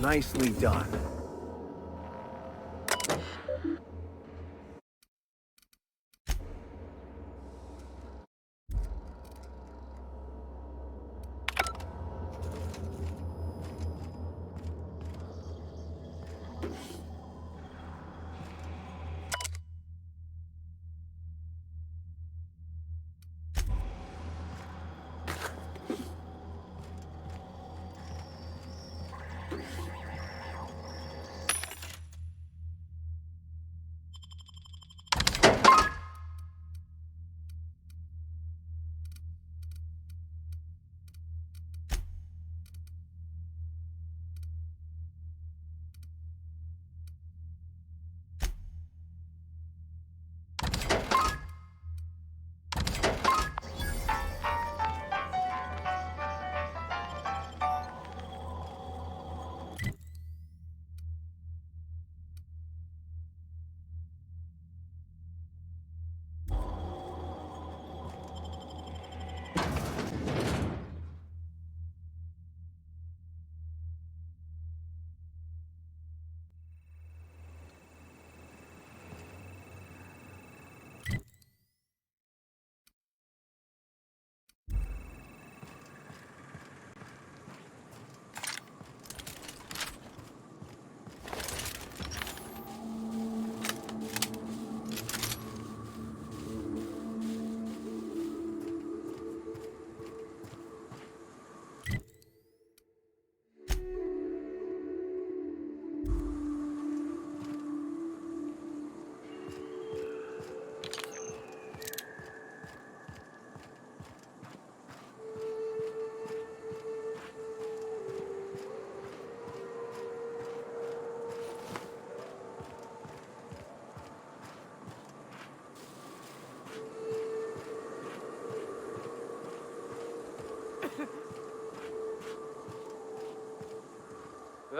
Nicely done.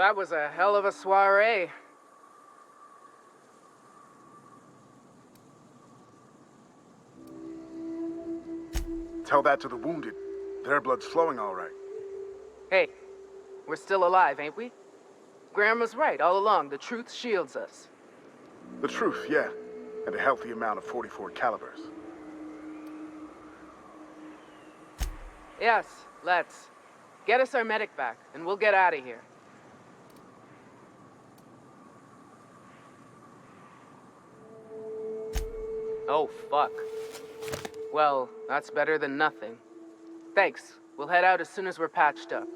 That was a hell of a soiree. Tell that to the wounded. Their blood's flowing all right. Hey, we're still alive, ain't we? Graham was right all along. The truth shields us. The truth, yeah. And a healthy amount of 44 calibers. Yes, let's. Get us our medic back, and we'll get out of here. Oh, fuck. Well, that's better than nothing. Thanks. We'll head out as soon as we're patched up.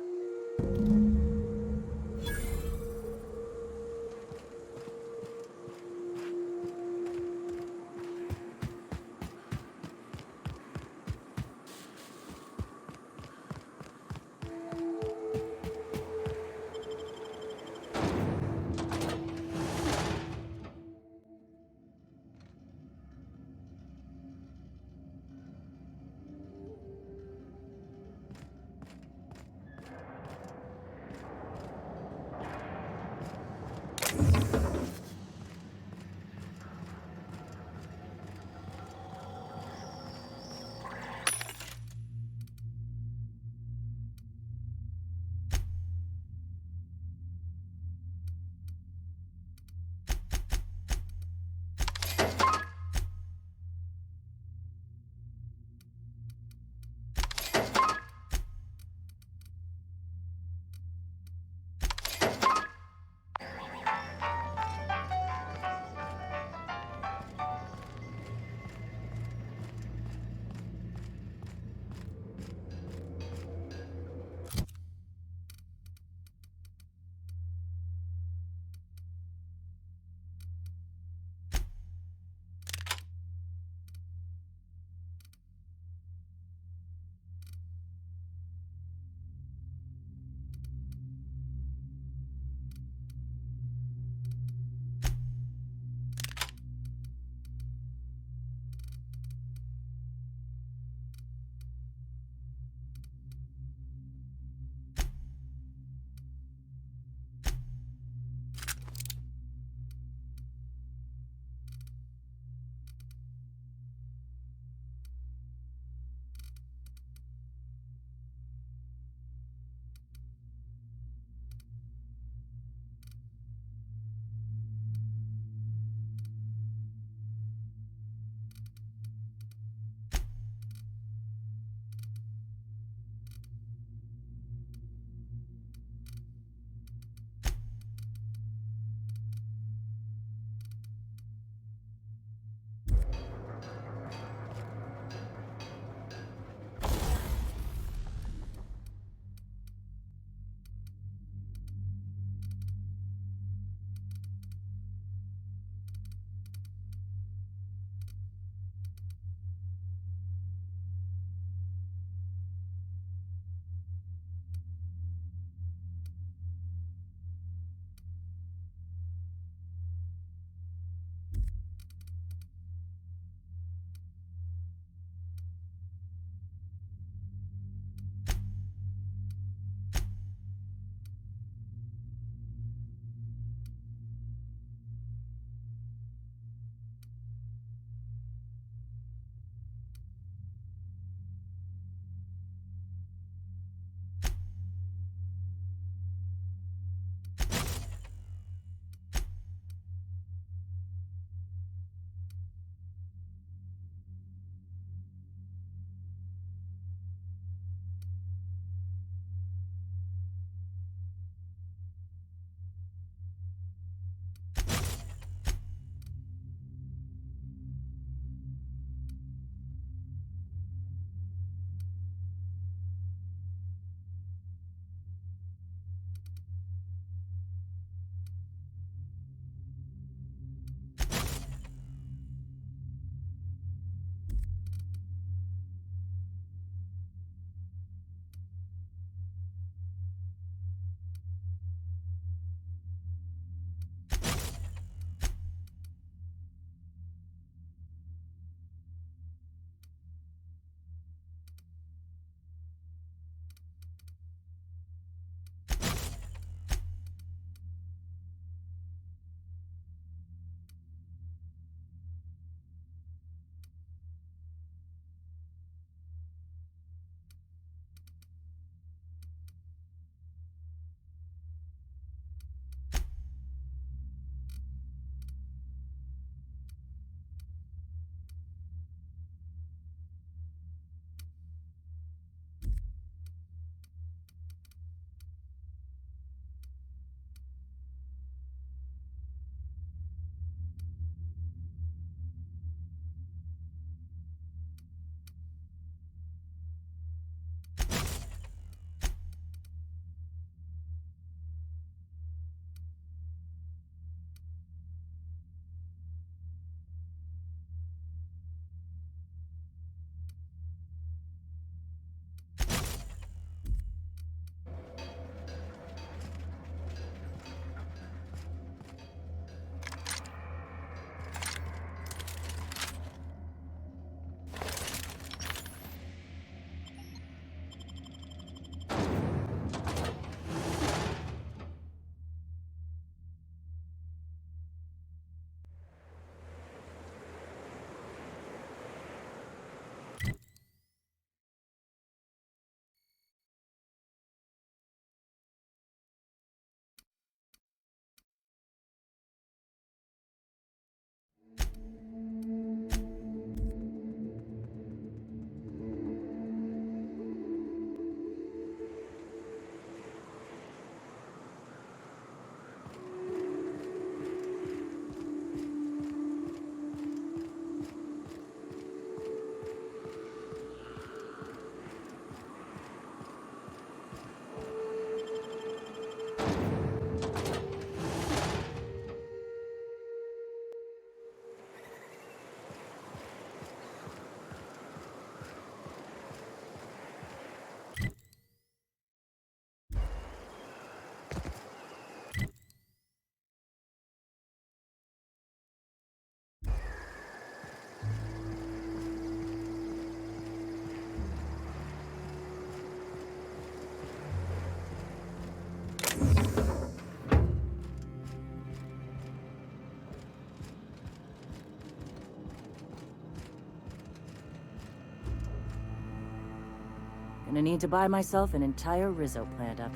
Gonna need to buy myself an entire Rizzo plant up.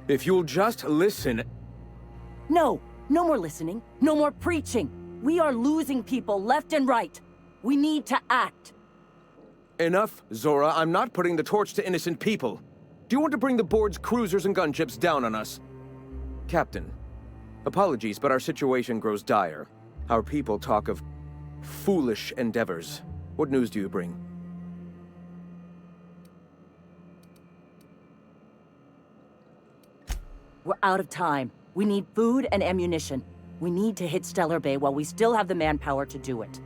If you'll just listen... No! No more listening. No more preaching. We are losing people left and right. We need to act. Enough, Zora. I'm not putting the torch to innocent people. Do you want to bring the board's cruisers and gunships down on us? Captain, apologies, but our situation grows dire. Our people talk of foolish endeavors. What news do you bring? We're out of time. We need food and ammunition. We need to hit Stellar Bay while we still have the manpower to do it.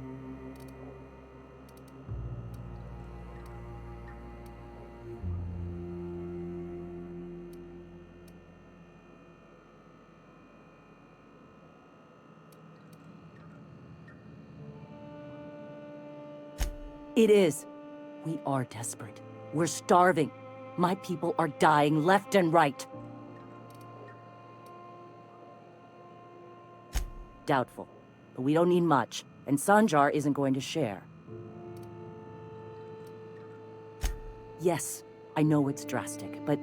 It is. We are desperate. We're starving. My people are dying left and right. Doubtful. But we don't need much, and Sanjar isn't going to share. Yes, I know it's drastic, but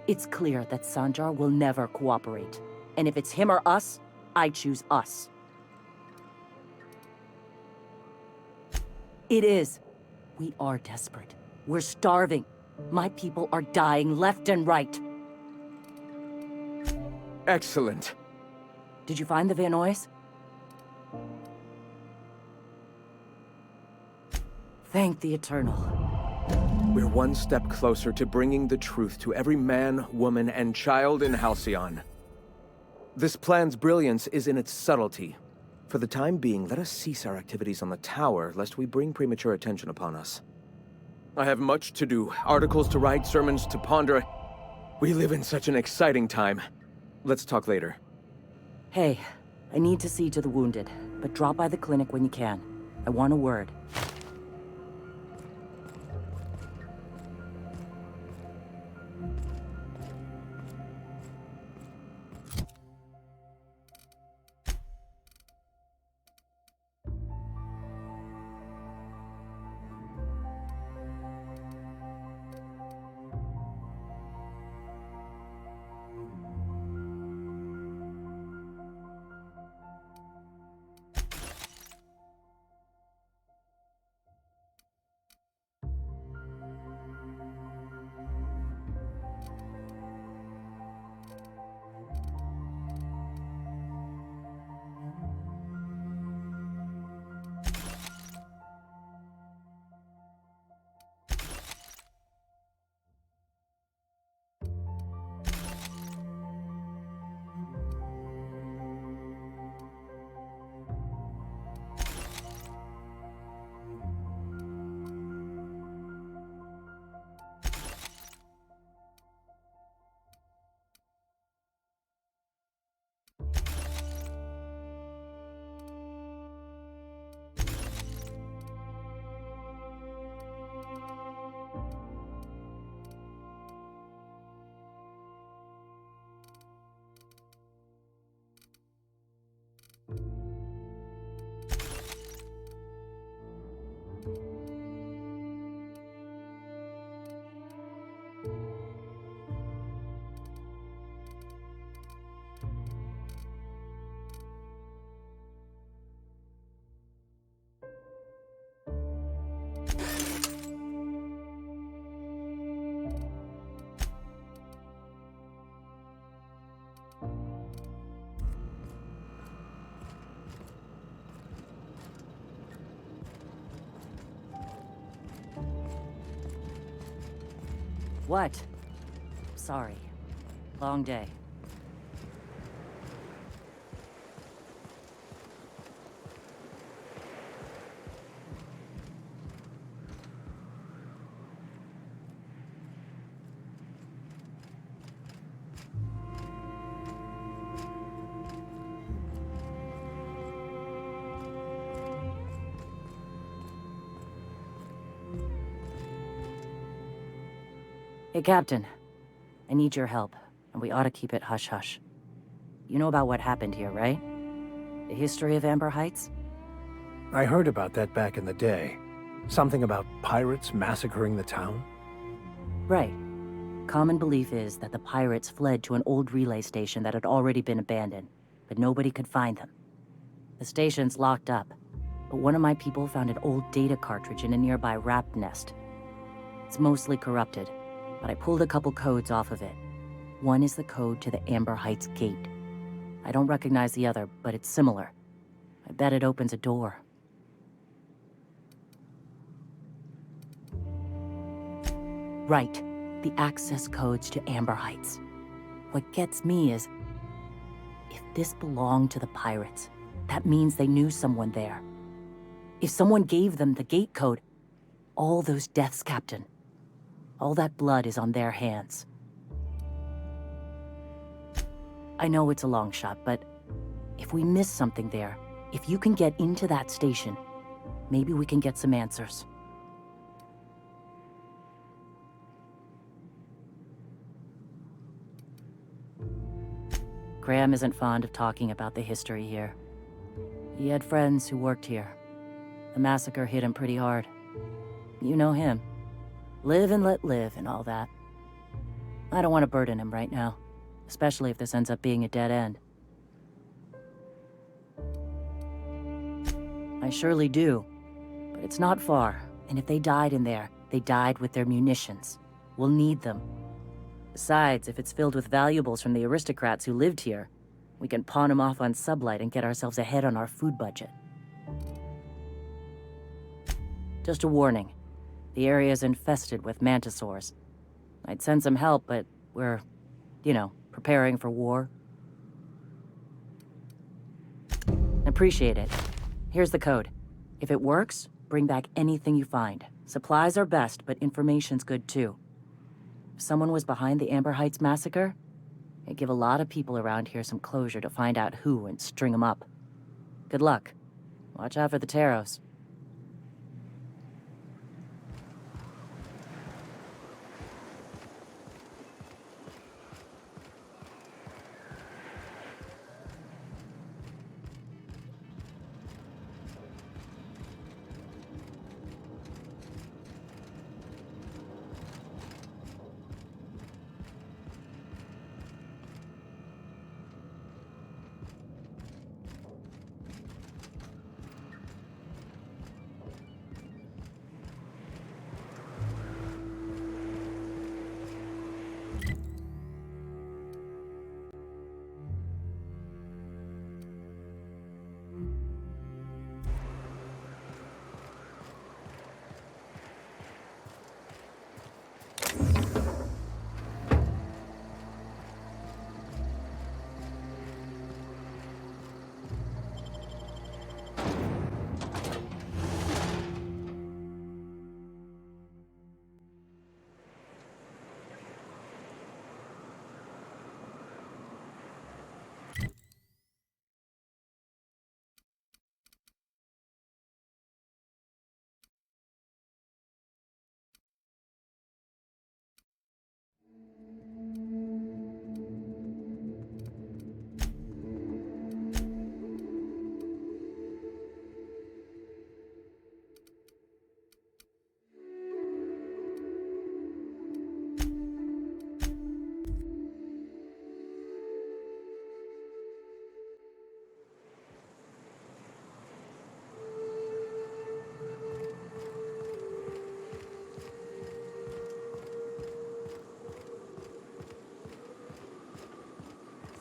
it's clear that Sanjar will never cooperate. And if it's him or us, I choose us. It is. We are desperate. We're starving. My people are dying left and right. Excellent. Did you find the Vanoys? Thank the Eternal. We're one step closer to bringing the truth to every man, woman, and child in Halcyon. This plan's brilliance is in its subtlety. For the time being, let us cease our activities on the tower, lest we bring premature attention upon us. I have much to do, articles to write, sermons to ponder. We live in such an exciting time. Let's talk later. Hey, I need to see to the wounded, but drop by the clinic when you can. I want a word. What? Sorry. Long day. Hey, Captain. I need your help, and we ought to keep it hush-hush. You know about what happened here, right? The history of Amber Heights? I heard about that back in the day. Something about pirates massacring the town? Right. Common belief is that the pirates fled to an old relay station that had already been abandoned, but nobody could find them. The station's locked up, but one of my people found an old data cartridge in a nearby rat nest. It's mostly corrupted, but I pulled a couple codes off of it. One is the code to the Amber Heights gate. I don't recognize the other, but it's similar. I bet it opens a door. Right, the access codes to Amber Heights. What gets me is, if this belonged to the pirates, that means they knew someone there. If someone gave them the gate code, all those deaths, Captain, all that blood is on their hands. I know it's a long shot, but if we miss something there, if you can get into that station, maybe we can get some answers. Graham isn't fond of talking about the history here. He had friends who worked here. The massacre hit him pretty hard. You know him. Live and let live and all that. I don't want to burden him right now, especially if this ends up being a dead end. I surely do, but it's not far, and if they died in there, they died with their munitions. We'll need them. Besides, if it's filled with valuables from the aristocrats who lived here, we can pawn them off on Sublight and get ourselves ahead on our food budget. Just a warning. The area's infested with mantisaurs. I'd send some help, but we're, preparing for war. Appreciate it. Here's the code. If it works, bring back anything you find. Supplies are best, but information's good too. If someone was behind the Amber Heights massacre, it'd give a lot of people around here some closure to find out who and string them up. Good luck. Watch out for the Taros.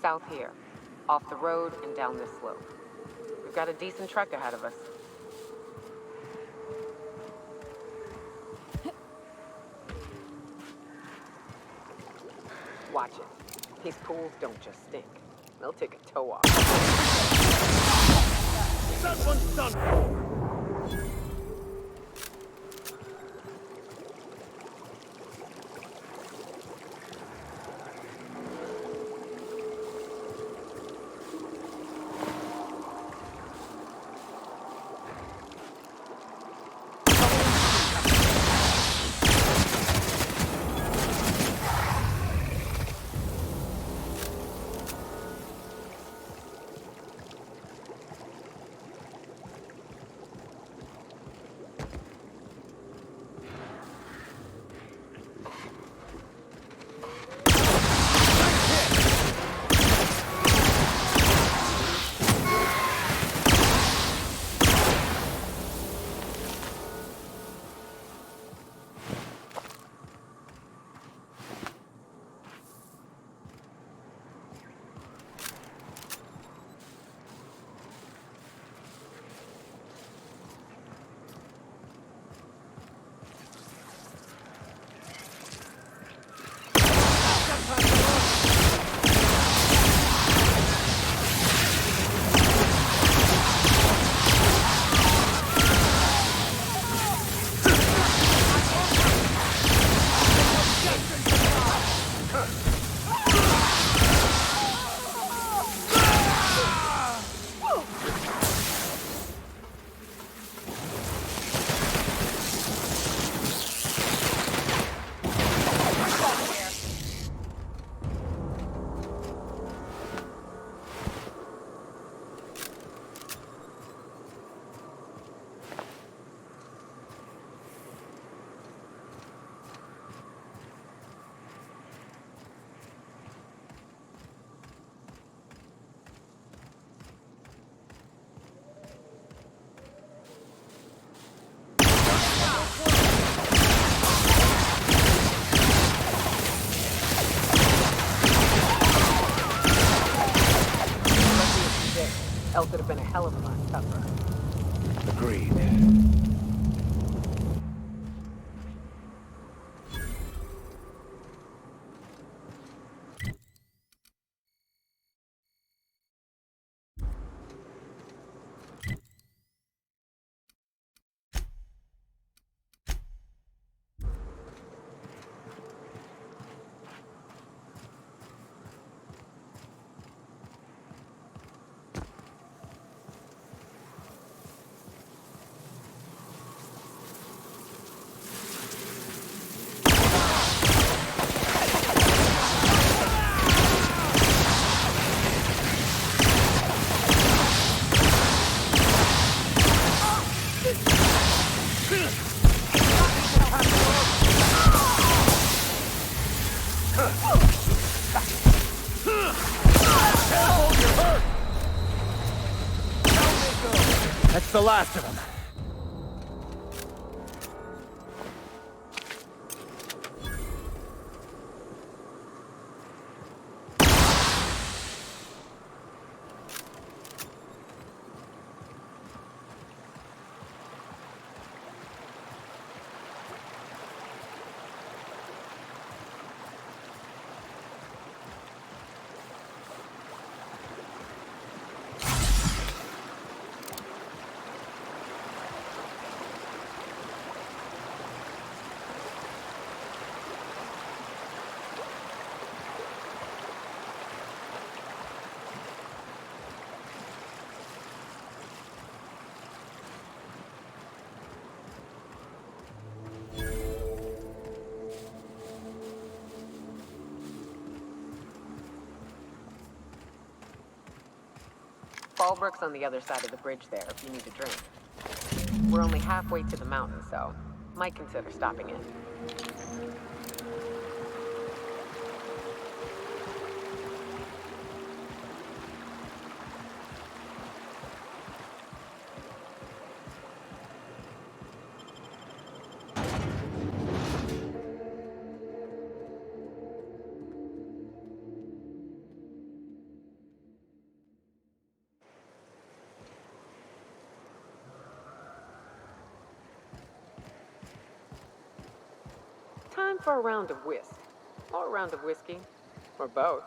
South here, off the road and down this slope. We've got a decent trek ahead of us. Watch it. These pools don't just stink. They'll take a toe off. That one's done! else it'd have been a hell of a lot tougher. Agreed. That's the last of them. Fallbrook's on the other side of the bridge there if you need a drink. We're only halfway to the mountain, so might consider stopping in. Time for a round of whist. Or a round of whiskey. Or both.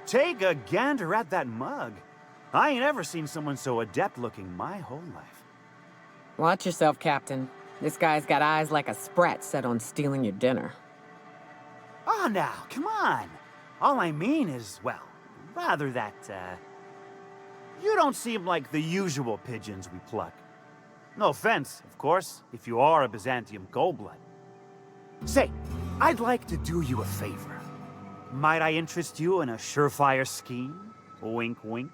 Take a gander at that mug. I ain't ever seen someone so adept looking my whole life. Watch yourself, Captain. This guy's got eyes like a sprat set on stealing your dinner. Oh, now, come on. All I mean is, well, rather that, you don't seem like the usual pigeons we pluck. No offense, of course, if you are a Byzantium Goldblood. Say, I'd like to do you a favor. Might I interest you in a surefire scheme? Wink, wink.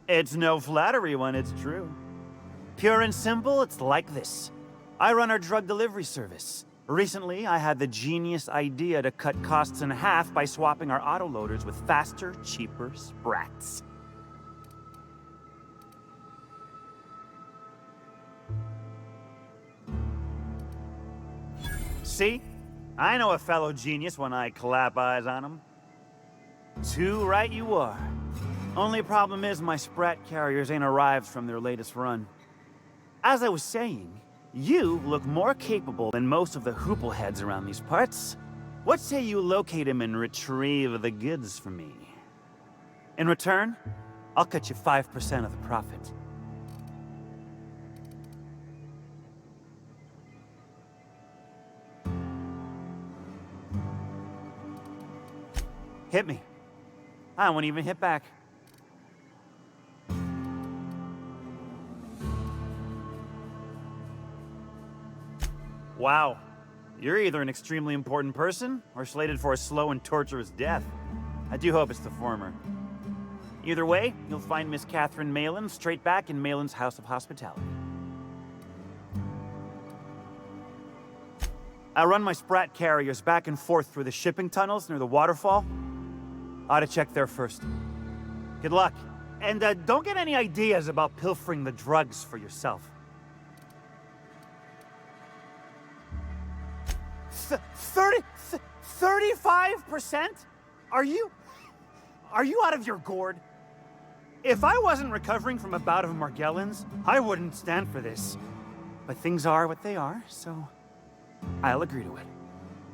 It's no flattery when it's true. Pure and simple, it's like this. I run our drug delivery service. Recently, I had the genius idea to cut costs in half by swapping our autoloaders with faster, cheaper sprats. See? I know a fellow genius when I clap eyes on him. Too right you are. Only problem is my sprat carriers ain't arrived from their latest run. As I was saying, you look more capable than most of the hoople heads around these parts. What say you locate him and retrieve the goods for me? In return, I'll cut you 5% of the profit. Hit me. I won't even hit back. Wow. You're either an extremely important person, or slated for a slow and torturous death. I do hope it's the former. Either way, you'll find Miss Catherine Malin straight back in Malin's House of Hospitality. I run my Sprat carriers back and forth through the shipping tunnels near the waterfall. Ought to check there first. Good luck. And don't get any ideas about pilfering the drugs for yourself. 35%? Are you out of your gourd? If I wasn't recovering from a bout of Margellans, I wouldn't stand for this. But things are what they are, so I'll agree to it.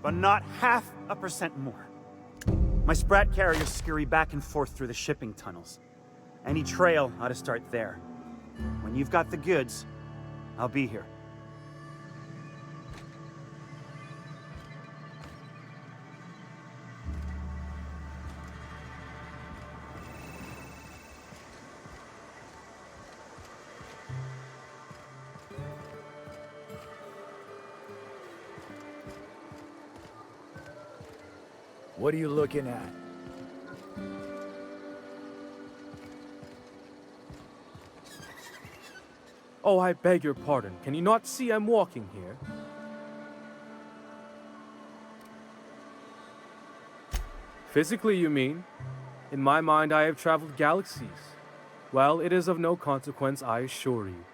But not 0.5% more. My Sprat carriers scurry back and forth through the shipping tunnels. Any trail ought to start there. When you've got the goods, I'll be here. What are you looking at? Oh, I beg your pardon. Can you not see I'm walking here? Physically, you mean? In my mind, I have traveled galaxies. Well, it is of no consequence, I assure you.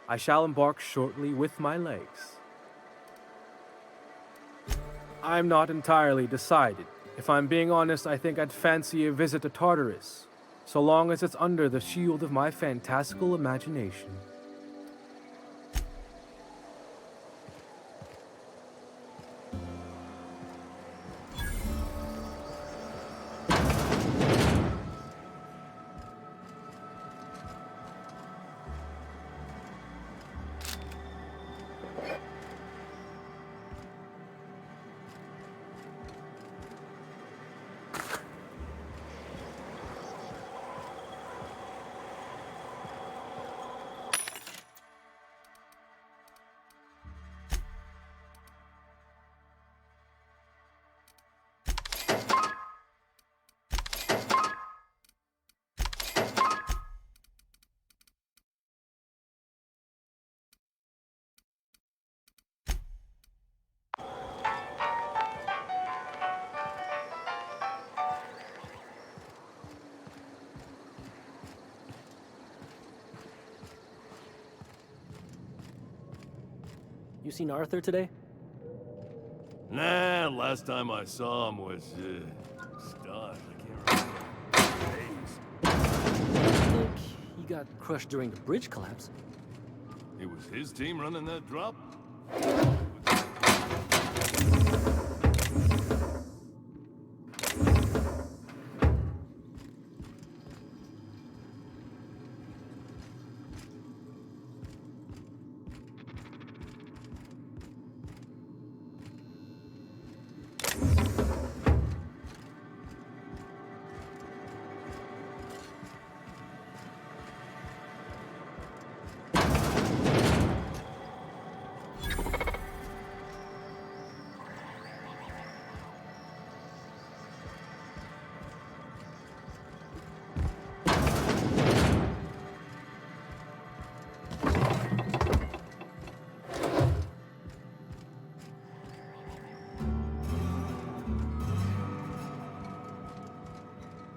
I shall embark shortly with my legs. I'm not entirely decided. If I'm being honest, I think I'd fancy a visit to Tartarus, so long as it's under the shield of my fantastical imagination. You seen Arthur today? Nah, last time I saw him was, stunned. I can't remember. Days. I think he got crushed during the bridge collapse. It was his team running that drop?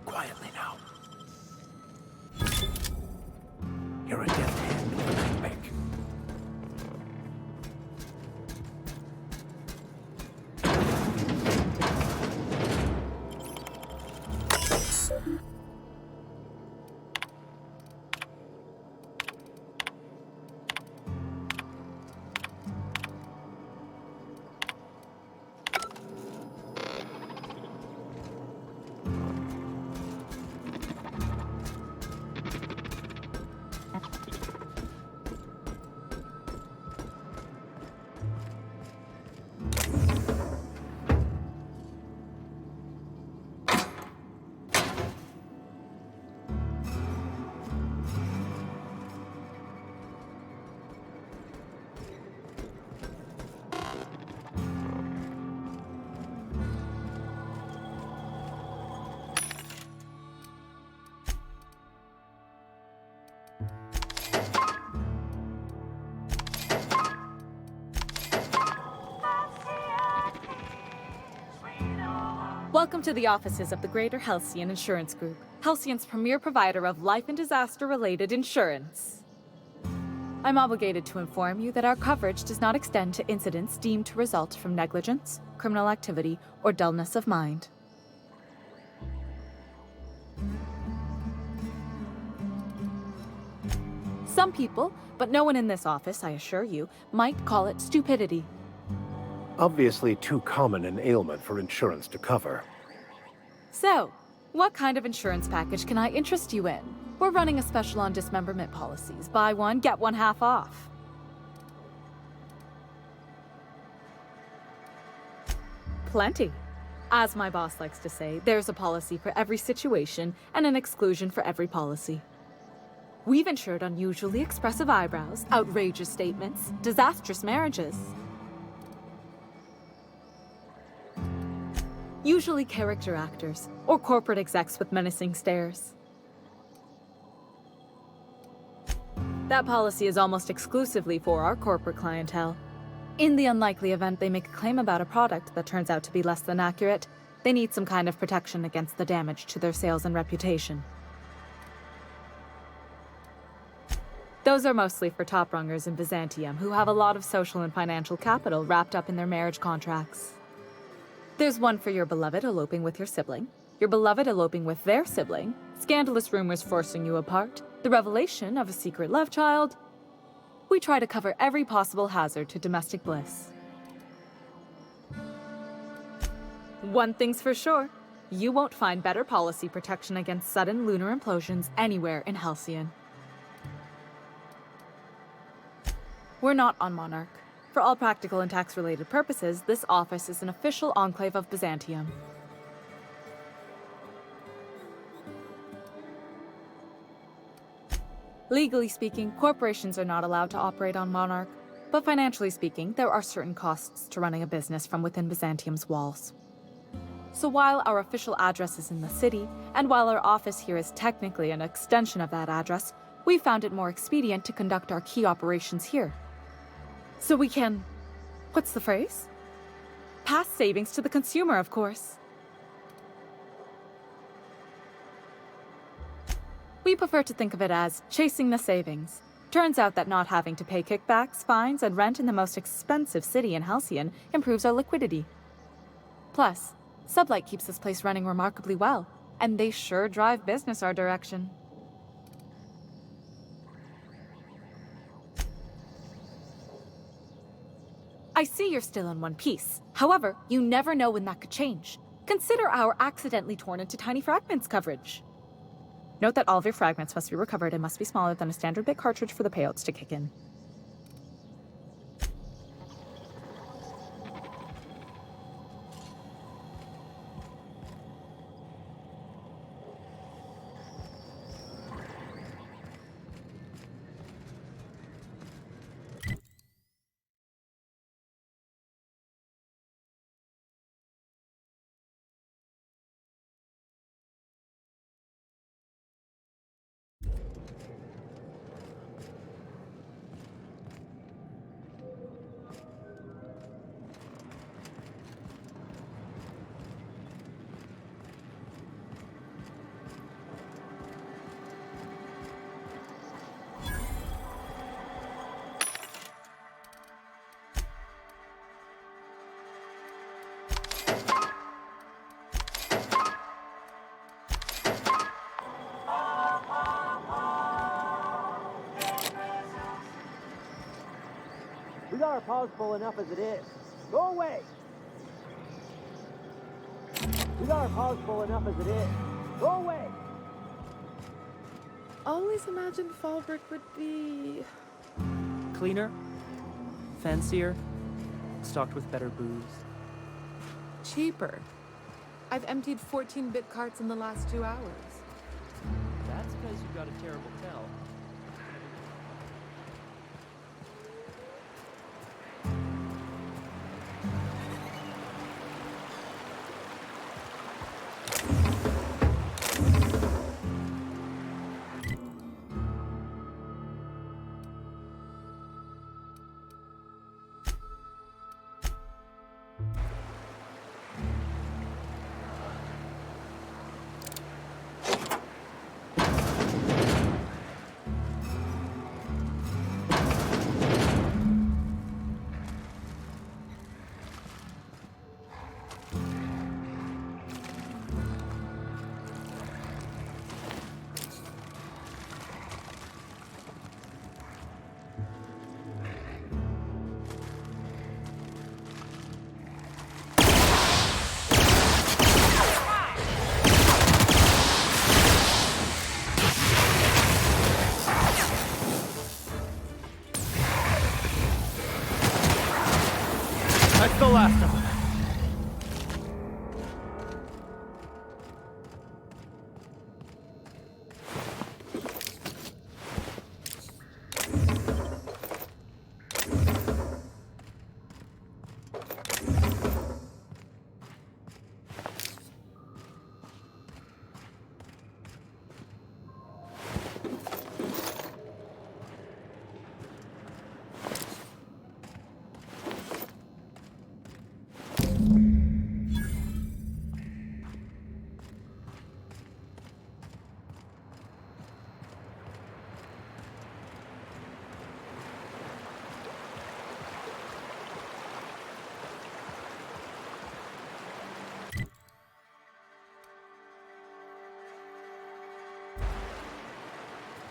Quietly now. You're a deft hand with a nightmare. Welcome to the offices of the Greater Halcyon Insurance Group, Halcyon's premier provider of life and disaster-related insurance. I'm obligated to inform you that our coverage does not extend to incidents deemed to result from negligence, criminal activity, or dullness of mind. Some people, but no one in this office, I assure you, might call it stupidity. Obviously too common an ailment for insurance to cover. So, what kind of insurance package can I interest you in? We're running a special on dismemberment policies. Buy one, get one half off. Plenty. As my boss likes to say, there's a policy for every situation and an exclusion for every policy. We've insured unusually expressive eyebrows, outrageous statements, disastrous marriages. Usually character actors, or corporate execs with menacing stares. That policy is almost exclusively for our corporate clientele. In the unlikely event they make a claim about a product that turns out to be less than accurate, they need some kind of protection against the damage to their sales and reputation. Those are mostly for top-rungers in Byzantium who have a lot of social and financial capital wrapped up in their marriage contracts. There's one for your beloved eloping with your sibling, your beloved eloping with their sibling, scandalous rumors forcing you apart, the revelation of a secret love child. We try to cover every possible hazard to domestic bliss. One thing's for sure, you won't find better policy protection against sudden lunar implosions anywhere in Halcyon. We're not on Monarch. For all practical and tax-related purposes, this office is an official enclave of Byzantium. Legally speaking, corporations are not allowed to operate on Monarch, but financially speaking, there are certain costs to running a business from within Byzantium's walls. So while our official address is in the city, and while our office here is technically an extension of that address, we found it more expedient to conduct our key operations here. So we can... what's the phrase? Pass savings to the consumer, of course. We prefer to think of it as chasing the savings. Turns out that not having to pay kickbacks, fines, and rent in the most expensive city in Halcyon improves our liquidity. Plus, Sublight keeps this place running remarkably well, and they sure drive business our direction. I see you're still in one piece. However, you never know when that could change. Consider our accidentally torn into tiny fragments coverage. Note that all of your fragments must be recovered and must be smaller than a standard bit cartridge for the payouts to kick in. We got our paws full enough as it is. Go away! We got our paws full enough as it is. Go away! Always imagined Fallbrook would be... cleaner, fancier, stocked with better booze. cheaper. I've emptied 14-bit carts in the last 2 hours. That's because you got a terrible tell.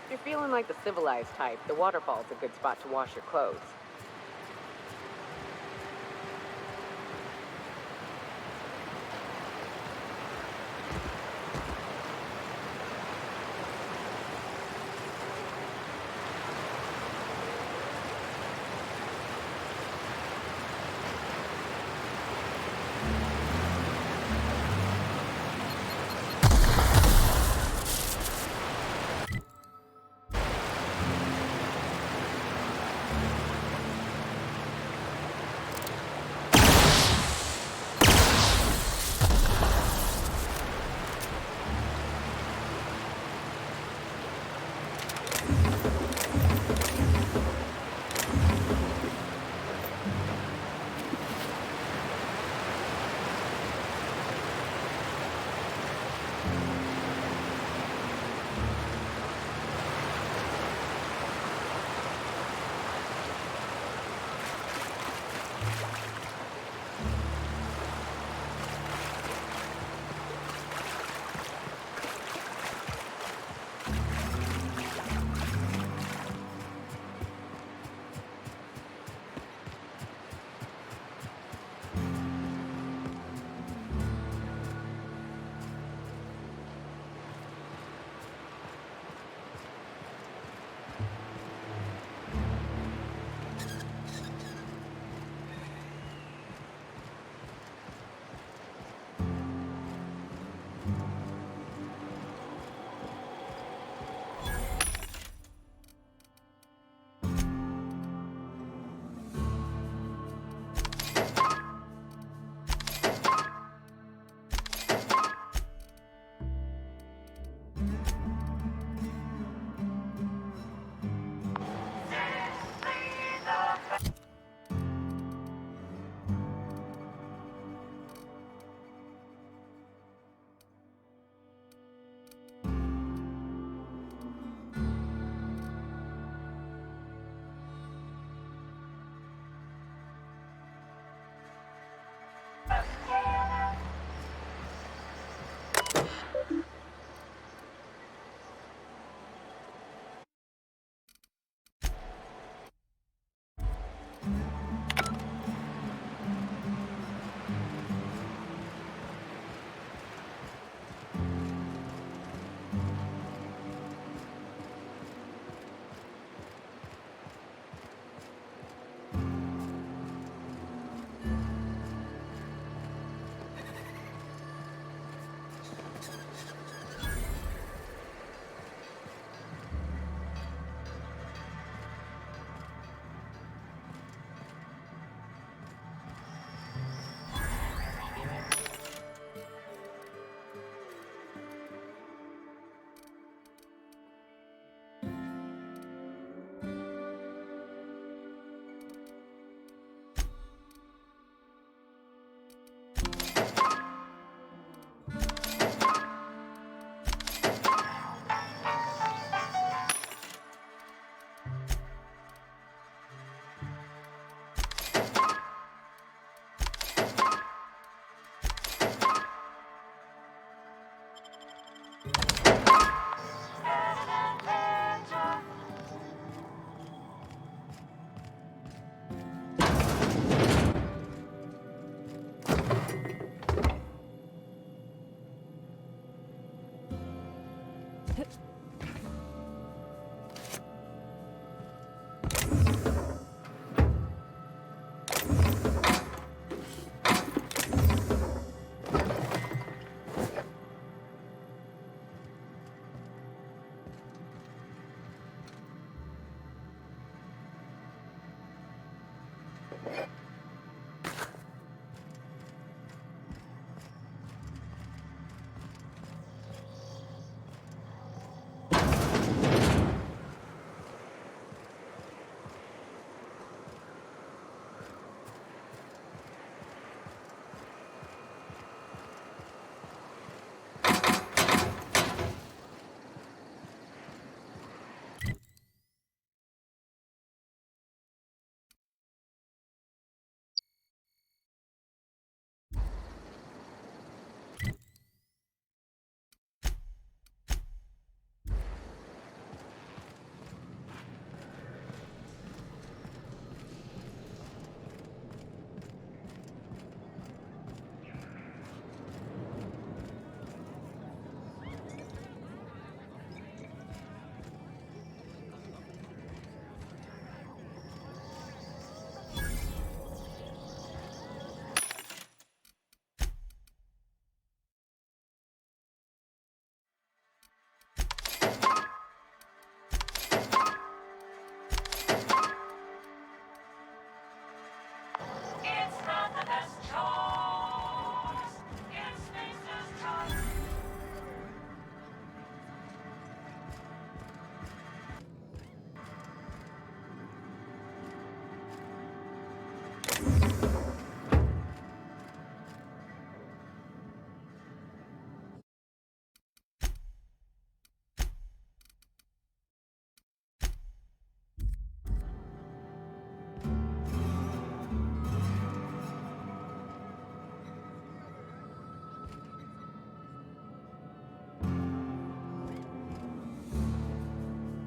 If you're feeling like the civilized type, the waterfall's a good spot to wash your clothes.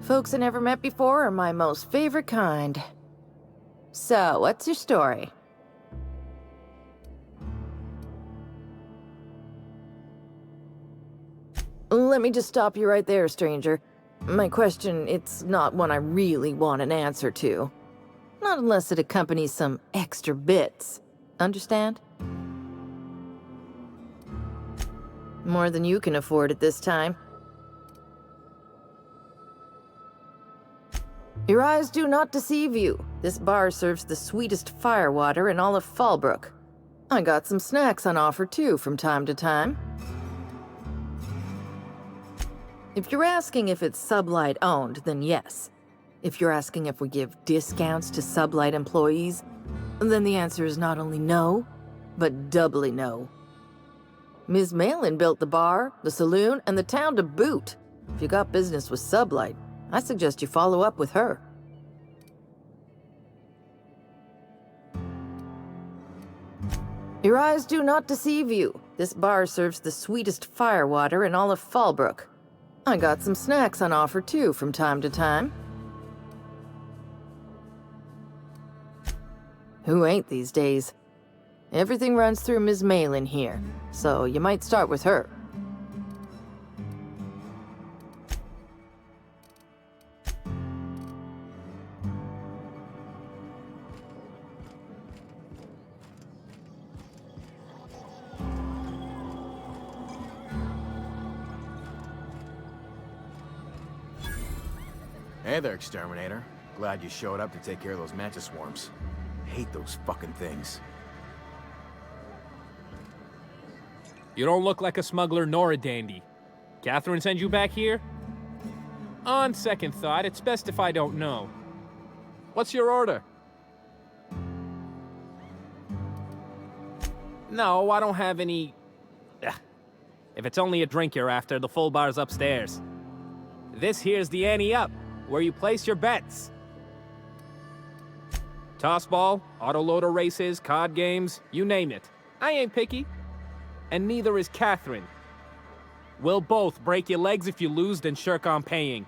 Folks I never met before are my most favorite kind. So, what's your story? Let me just stop you right there, stranger. My question, it's not one I really want an answer to. Not unless it accompanies some extra bits. Understand? More than you can afford at this time. Your eyes do not deceive you. This bar serves the sweetest firewater in all of Fallbrook. I got some snacks on offer too from time to time. If you're asking if it's Sublight owned, then yes. If you're asking if we give discounts to Sublight employees, then the answer is not only no, but doubly no. Ms. Malin built the bar, the saloon, and the town to boot. If you got business with Sublight, I suggest you follow up with her. Your eyes do not deceive you. This bar serves the sweetest firewater in all of Fallbrook. I got some snacks on offer too from time to time. Who ain't these days? Everything runs through Ms. Malin here, so you might start with her. Hey there, Exterminator. Glad you showed up to take care of those mantis swarms. Hate those fucking things. You don't look like a smuggler nor a dandy. Catherine sent you back here? On second thought, it's best if I don't know. What's your order? No, I don't have any... Ugh. If it's only a drink you're after, the full bar's upstairs. This here's the ante up, where you place your bets. Tossball, autoloader races, card games, you name it. I ain't picky. And neither is Catherine. We'll both break your legs if you lose, then shirk on paying.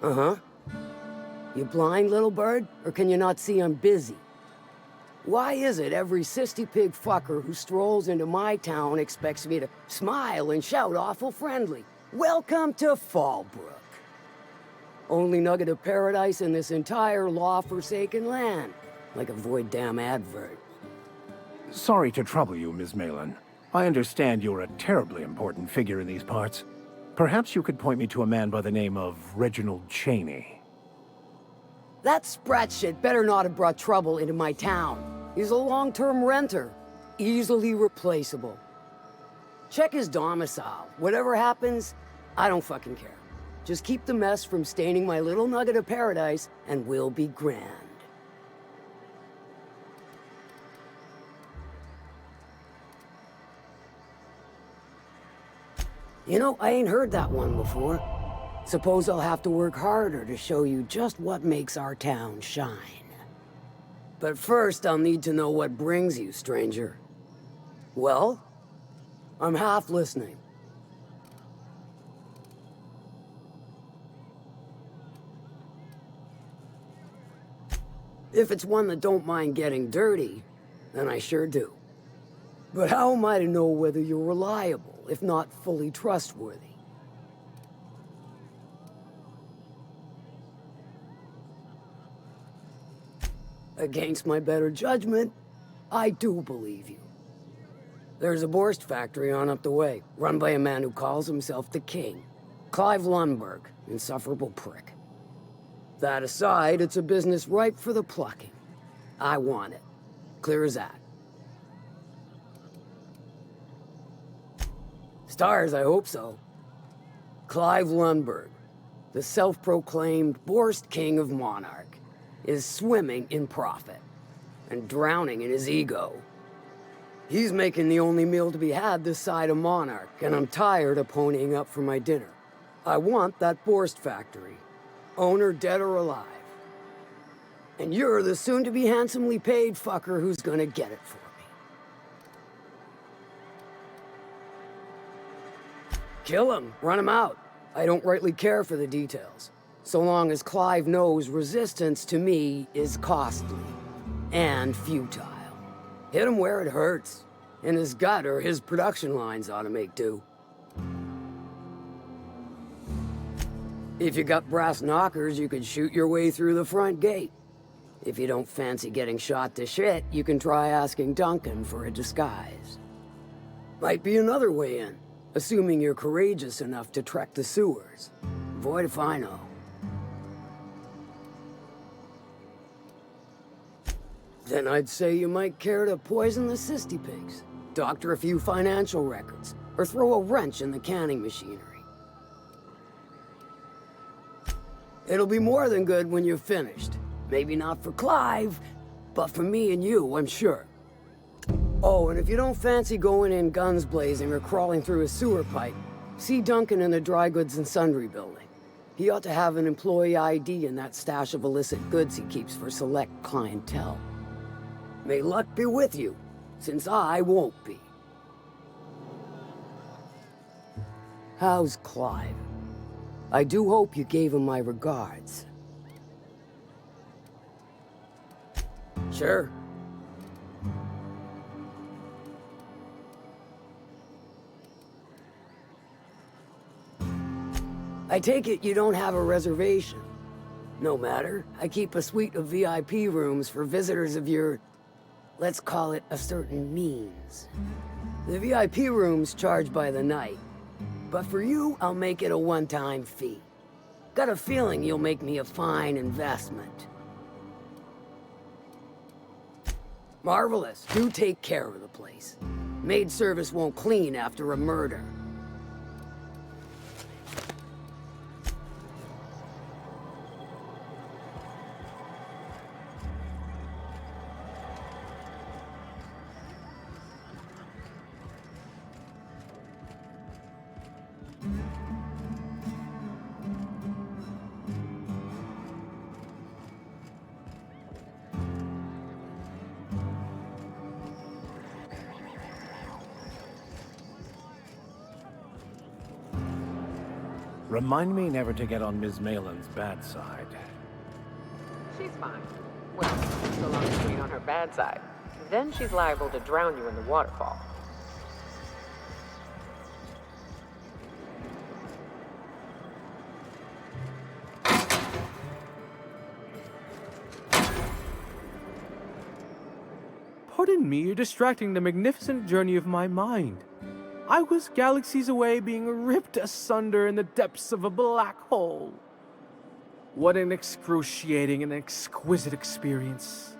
Uh-huh. You blind, little bird? Or can you not see I'm busy? Why is it every sissy pig fucker who strolls into my town expects me to smile and shout awful friendly? Welcome to Fallbrook. Only nugget of paradise in this entire law-forsaken land. Like a void damn advert. Sorry to trouble you, Ms. Malin. I understand you're a terribly important figure in these parts. Perhaps you could point me to a man by the name of Reginald Cheney. That sprat shit better not have brought trouble into my town. He's a long-term renter. Easily replaceable. Check his domicile. Whatever happens, I don't fucking care. Just keep the mess from staining my little nugget of paradise, and we'll be grand. You know, I ain't heard that one before. Suppose I'll have to work harder to show you just what makes our town shine. But first, I'll need to know what brings you, stranger. Well, I'm half listening. If it's one that don't mind getting dirty, then I sure do. But how am I to know whether you're reliable, if not fully trustworthy? Against my better judgment, I do believe you. There's a Borst factory on up the way, run by a man who calls himself the King. Clive Lundberg, insufferable prick. That aside, it's a business ripe for the plucking. I want it. Clear as that. Stars, I hope so. Clive Lundberg, the self-proclaimed Borst King of Monarch, is swimming in profit and drowning in his ego. He's making the only meal to be had this side of Monarch, and I'm tired of ponying up for my dinner. I want that Borst factory. Owner dead or alive. And you're the soon-to-be handsomely paid fucker who's gonna get it for me. Kill him, run him out. I don't rightly care for the details. So long as Clive knows resistance to me is costly and futile. Hit him where it hurts. In his gut, or his production lines ought to make do. If you got brass knockers, you could shoot your way through the front gate. If you don't fancy getting shot to shit, you can try asking Duncan for a disguise. Might be another way in, assuming you're courageous enough to trek the sewers. Void if I know. Then I'd say you might care to poison the cysty pigs, doctor a few financial records, or throw a wrench in the canning machinery. It'll be more than good when you're finished. Maybe not for Clive, but for me and you, I'm sure. Oh, and if you don't fancy going in guns blazing or crawling through a sewer pipe, see Duncan in the dry goods and sundry building. He ought to have an employee ID in that stash of illicit goods he keeps for select clientele. May luck be with you, since I won't be. How's Clive? I do hope you gave him my regards. Sure. I take it you don't have a reservation. No matter, I keep a suite of VIP rooms for visitors of your, let's call it a certain means. The VIP rooms charge by the night, but for you, I'll make it a one-time fee. Got a feeling you'll make me a fine investment. Marvelous. Do take care of the place. Maid service won't clean after a murder. Remind me never to get on Ms. Malin's bad side. She's fine. Well, so long as you ain't on her bad side. Then she's liable to drown you in the waterfall. Pardon me, you're distracting the magnificent journey of my mind. I was galaxies away being ripped asunder in the depths of a black hole. What an excruciating and exquisite experience.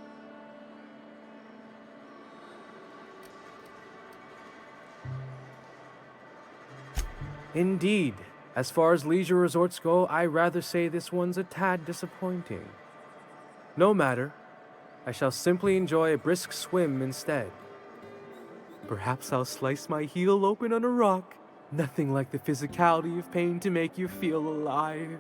Indeed, as far as leisure resorts go, I rather say this one's a tad disappointing. No matter, I shall simply enjoy a brisk swim instead. Perhaps I'll slice my heel open on a rock. Nothing like the physicality of pain to make you feel alive.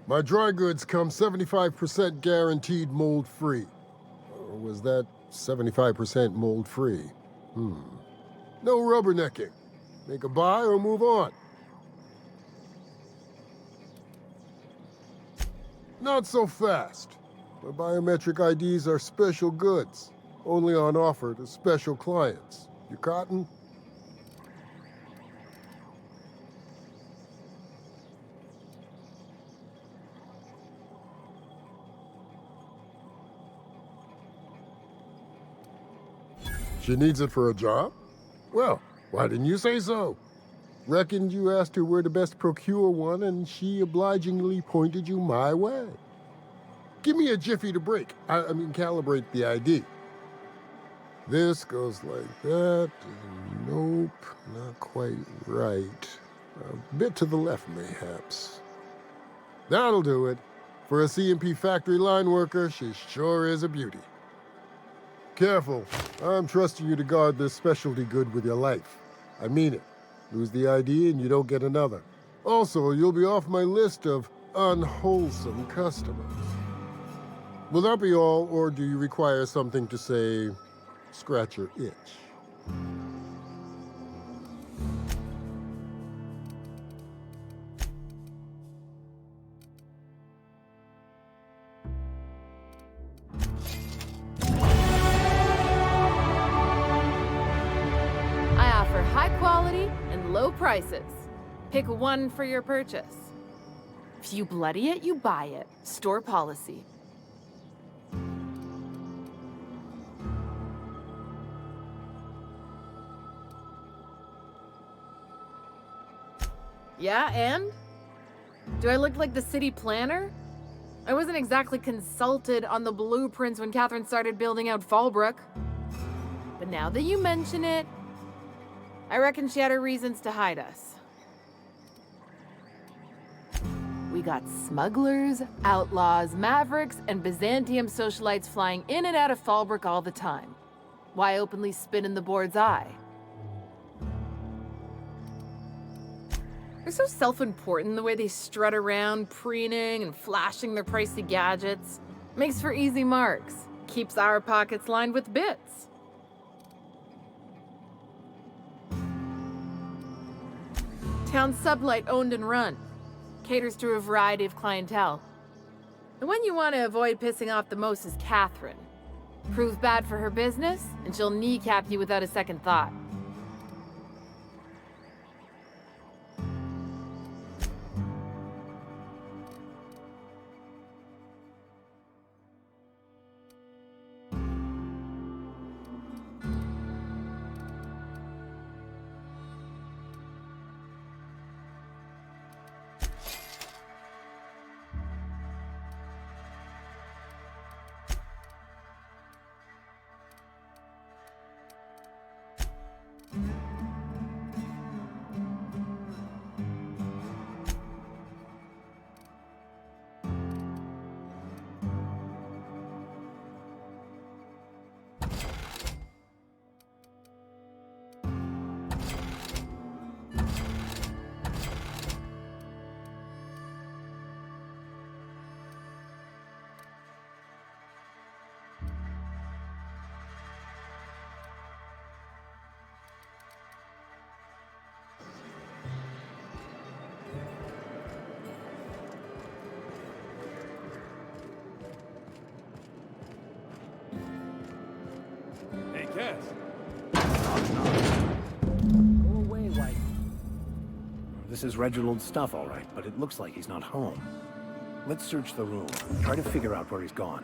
My dry goods come 75% guaranteed mold-free. Or was that 75% mold-free? No rubbernecking. Make a buy or move on. Not so fast. My biometric IDs are special goods, only on offer to special clients. You cotton? She needs it for a job? Well, why didn't you say so? Reckoned you asked her where to best procure one, and she obligingly pointed you my way. Give me a jiffy to break. I mean, calibrate the ID. This goes like that. Nope, not quite right. A bit to the left, mayhaps. That'll do it. For a CMP factory line worker, she sure is a beauty. Careful. I'm trusting you to guard this specialty good with your life. I mean it. Lose the ID and you don't get another. Also, you'll be off my list of unwholesome customers. Will that be all, or do you require something to say, scratch your itch? I offer high quality and low prices. Pick one for your purchase. If you bloody it, you buy it. Store policy. Yeah, and? Do I look like the city planner? I wasn't exactly consulted on the blueprints when Catherine started building out Fallbrook. But now that you mention it, I reckon she had her reasons to hide us. We got smugglers, outlaws, mavericks, and Byzantium socialites flying in and out of Fallbrook all the time. Why openly spit in the board's eye? They're so self-important the way they strut around, preening and flashing their pricey gadgets. Makes for easy marks. Keeps our pockets lined with bits. Town Sublight owned and run. Caters to a variety of clientele. The one you want to avoid pissing off the most is Catherine. Prove bad for her business, and she'll kneecap you without a second thought. Hey, Cass. Go away, White. This is Reginald's stuff, all right, but it looks like he's not home. Let's search the room. Try to figure out where he's gone.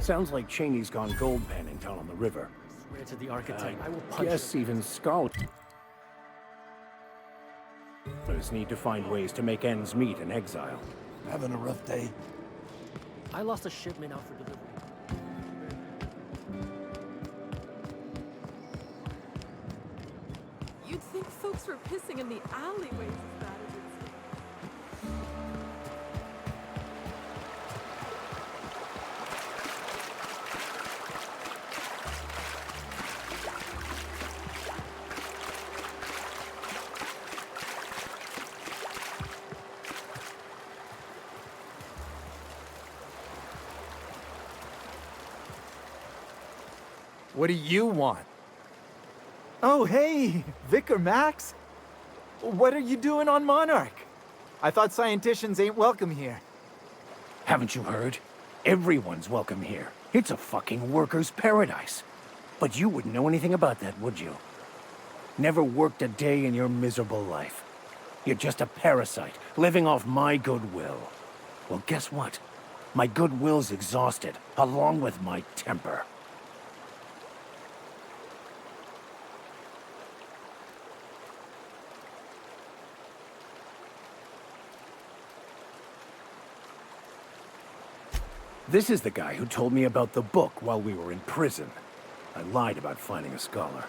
Sounds like Cheney's gone gold panning down on the river. Swear to the architect, I will punch Guess even scholars need to find ways to make ends meet in exile. Having a rough day? I lost a shipment out for delivery. You'd think folks were pissing in the alleyways as bad as it's... What do you want? Oh, hey, Vicar Max. What are you doing on Monarch? I thought scienticians ain't welcome here. Haven't you heard? Everyone's welcome here. It's a fucking worker's paradise. But you wouldn't know anything about that, would you? Never worked a day in your miserable life. You're just a parasite, living off my goodwill. Well, guess what? My goodwill's exhausted, along with my temper. This is the guy who told me about the book while we were in prison. I lied about finding a scholar.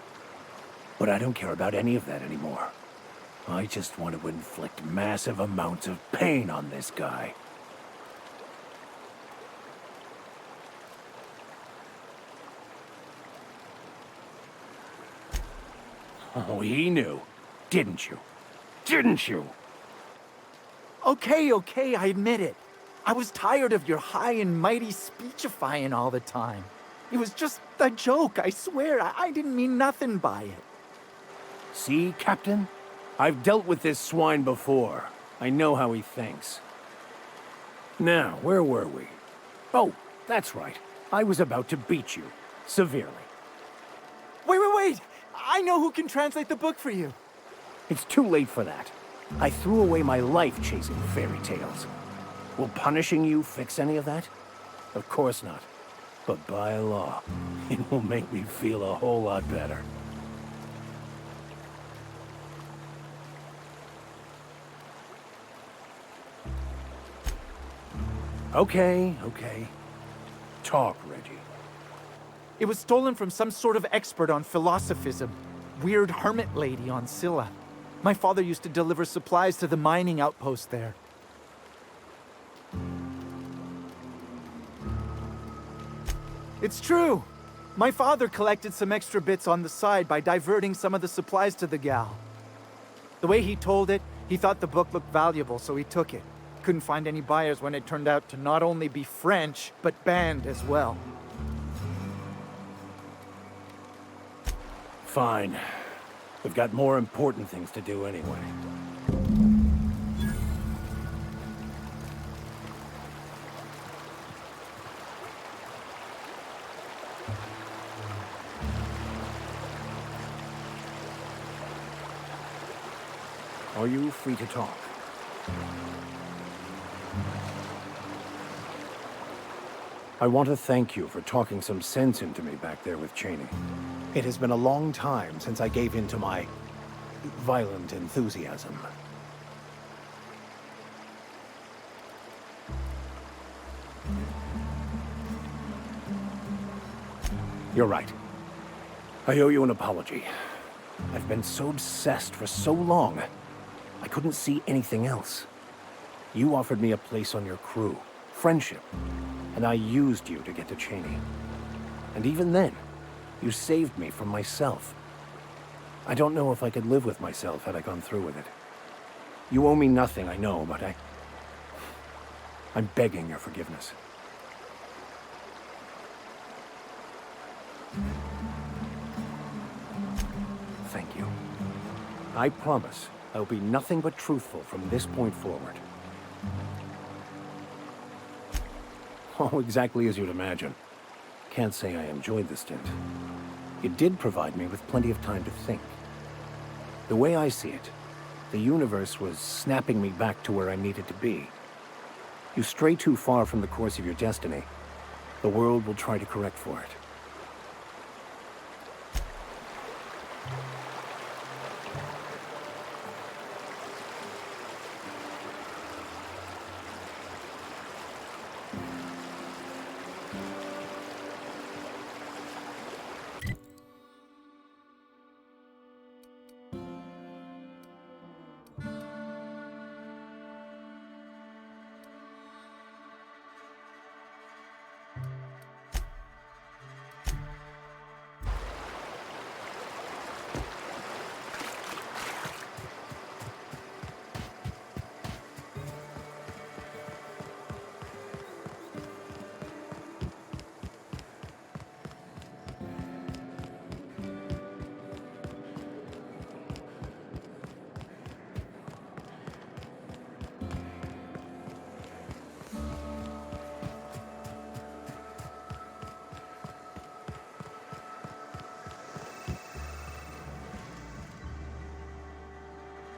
But I don't care about any of that anymore. I just want to inflict massive amounts of pain on this guy. Oh, he knew. Didn't you? Didn't you? Okay, I admit it. I was tired of your high and mighty speechifying all the time. It was just a joke, I swear. I didn't mean nothing by it. See, Captain? I've dealt with this swine before. I know how he thinks. Now, where were we? Oh, that's right. I was about to beat you. Severely. Wait! I know who can translate the book for you. It's too late for that. I threw away my life chasing fairy tales. Will punishing you fix any of that? Of course not. But by law, it will make me feel a whole lot better. Okay. Talk, Reggie. It was stolen from some sort of expert on philosophism. Weird hermit lady on Scylla. My father used to deliver supplies to the mining outpost there. It's true. My father collected some extra bits on the side by diverting some of the supplies to the gal. The way he told it, he thought the book looked valuable, so he took it. Couldn't find any buyers when it turned out to not only be French, but banned as well. Fine. We've got more important things to do anyway. Are you free to talk? I want to thank you for talking some sense into me back there with Cheney. It has been a long time since I gave in to my violent enthusiasm. You're right. I owe you an apology. I've been so obsessed for so long, I couldn't see anything else. You offered me a place on your crew, friendship, and I used you to get to Cheney. And even then, you saved me from myself. I don't know if I could live with myself had I gone through with it. You owe me nothing, I know, but I'm begging your forgiveness. Thank you. I promise I'll be nothing but truthful from this point forward. Oh, exactly as you'd imagine. Can't say I enjoyed the stint. It did provide me with plenty of time to think. The way I see it, the universe was snapping me back to where I needed to be. You stray too far from the course of your destiny, the world will try to correct for it.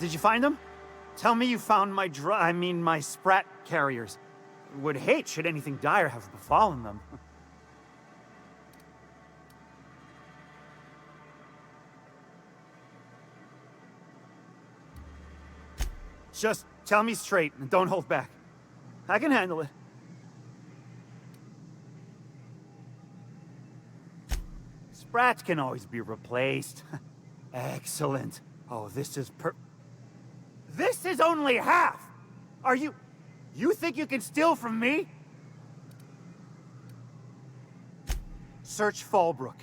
Did you find them? Tell me you found my my Sprat carriers. Would hate should anything dire have befallen them. Just tell me straight and don't hold back. I can handle it. Sprats can always be replaced. Excellent. Oh, this is This is only half! Are you think you can steal from me? Search Fallbrook.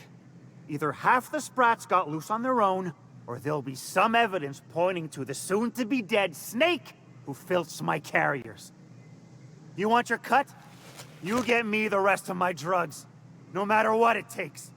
Either half the Sprats got loose on their own, or there'll be some evidence pointing to the soon-to-be-dead Snake who filched my carriers. You want your cut? You get me the rest of my drugs, no matter what it takes.